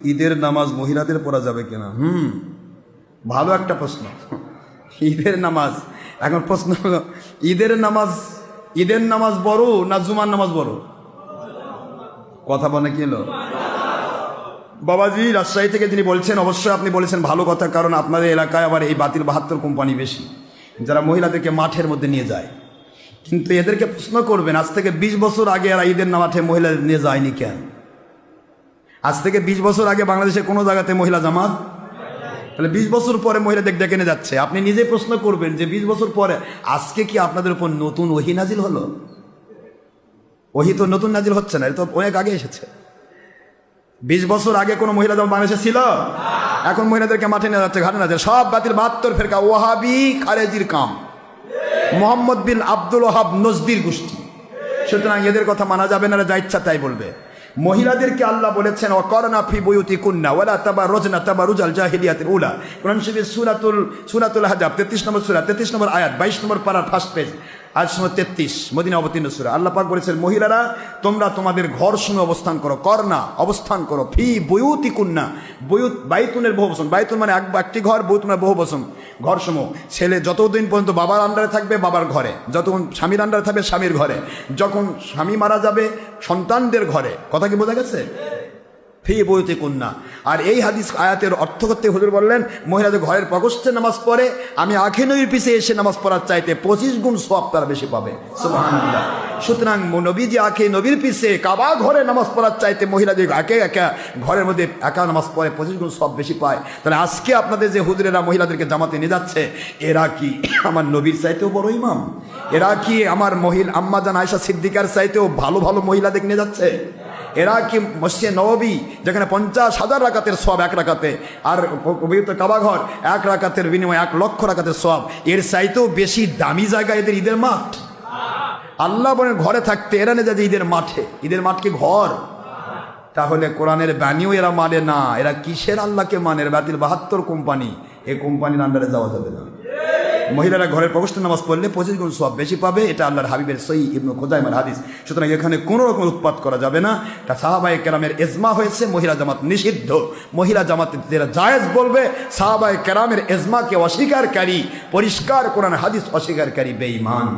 ঈদের নামাজ মহিলাদের পড়া যাবে কিনা? ভালো একটা প্রশ্ন। ঈদের নামাজ, এখন প্রশ্ন হলো ঈদের নামাজ বড় না জুমার নামাজ বড়? কথা বলে কি হলো? বাবাজি রাজশাহী থেকে যিনি বলছেন, অবশ্যই আপনি বলেছেন ভালো কথা, কারণ আপনাদের এলাকায় আবার এই বাতিল 72 কোম্পানি বেশি, যারা মহিলাদেরকে মাঠের মধ্যে নিয়ে যায়। কিন্তু এদেরকে প্রশ্ন করবেন, আজ থেকে 20 বছর আগে এরা ঈদের মাঠে মহিলাদের নিয়ে যায়নি কেন? আজ থেকে 20 বছর আগে বাংলাদেশে কোনো জায়গাতে মহিলা জামাত, তাহলে 20 বছর পরে মহিলাদের ডেকে নিয়ে যাচ্ছে। আপনি নিজে প্রশ্ন করবেন যে 20 বছর পরে আজকে কি আপনাদের উপর নতুন ওহী নাজিল হলো? ওহী তো নতুন নাজিল হচ্ছে না, এটা তো অনেক আগে এসেছে। 20 বছর আগে কোনো মহিলা জামাত বাংলাদেশে ছিল? এখন মহিলাদেরকে মাঠে নিয়ে যাচ্ছে, ঘাটে না যাচ্ছে। সব বাতিল 72 ফেরকা, ওয়াহাবি খারেজির কাম, মোহাম্মদ বিন আব্দুল ওয়াহাব নজদির গোষ্ঠী। সুতরাং এদের কথা মানা যাবে না, যা ইচ্ছা তাই বলবে। মহিলাদেরকে আল্লাহ বলেছেন ওয়াকারনা ফি বুয়ুতিকুন্না ওয়ালা তাবাররুজনা তাবারুজাল জাহিলিয়াতিল উলা। কোরআন শরীফের সূরাতুল আহজাব 33 নম্বর সূরা 33 নম্বর আয়াত 22 নম্বর পারার ফার্স্ট পেজ, আয়াত নম্বর 33, মদিনা অবতীর্ণ সূরা। আল্লাহ পাক বলেছেন মহিলারা তোমরা তোমাদের ঘর সমূহে অবস্থান করো, করনা অবস্থান করো, ফি বুয়ুতিকুন্না, বুয়ুত বাইতুনের বহু বচন, বাইতুন মানে একটি ঘর, বুয়ুত মানে বহু বচন, ঘর সমূহ। ছেলে যতদিন পর্যন্ত বাবার আন্ডারে থাকবে বাবার ঘরে, যতক্ষণ স্বামীর আন্ডারে থাকবে স্বামীর ঘরে, যখন স্বামী মারা যাবে সন্তানদের ঘরে। কথা কি বোঝা গেছে? ফি বুয়ুতিকুন্না। আর এই হাদিস আয়াতের অর্থ করতে হুজুর বললেন মহিলাদের ঘরের প্রকোষ্ঠে নামাজ পড়ে আমি আখে নবীর পিছে এসে নামাজ পড়ার চাইতে 25 গুণ সওয়াব তারা বেশি পাবে। সুবহানাল্লাহ। সুতরাং নবীজি আখে নবীর পিছে কাবা ঘরে নামাজ পড়ার চাইতে মহিলাদের একা ঘরের মধ্যে একা নামাজ পড়ে 25 গুণ সওয়াব বেশি পায়। তাহলে আজকে আপনাদের যে হুজুরেরা মহিলাদেরকে জামাতে নিয়ে যাচ্ছে, এরা কি আমার নবীর চাইতেও বড় ইমাম? এরা কি আমার আম্মা জান আয়েশা সিদ্দিকার চাইতেও ভালো ভালো মহিলাদের নিয়ে যাচ্ছে? এরা কি মসজিদে নববী যেখানে 50,000 রাকাতের সওয়াব এক রাকাতে, আর পবিত্র কাবা ঘর 1 রাকাতের বিনিময়ে 1 লক্ষ রাকাতের সওয়াব, এর চাইতেও বেশি দামি জায়গা এদের ঈদের মাঠ? আল্লাহ বলেন ঘরে থাকতে, এরা নিয়ে যায় ঈদের মাঠে। ঈদের মাঠ কি ঘর? তাহলে কোরআনের বাণীও এরা মানে না। এরা কিসের আল্লাহকে মানে? বাতিল 72 কোম্পানি, এই কোম্পানির আন্ডারে যাওয়া যাবে না। মহিলারা ঘরের প্রকোষ্ঠে নামাজ পড়লে 25 গুণ সওয়াব বেশি পাবে, এটা আল্লাহর হাবিবের সহিহ ইবনে খুজাইমার হাদিস। সুতরাং এখানে কোনো রকম উৎপাত করা যাবে না। তা সাহাবায়ে কেরামের ইজমা হয়েছে মহিলা জামাত নিষিদ্ধ। মহিলা জামাতে যারা জায়েজ বলবে, সাহাবায়ে কেরামের ইজমাকে অস্বীকারকারী, পরিষ্কার কোরআন হাদিস অস্বীকারকারী বেঈমান।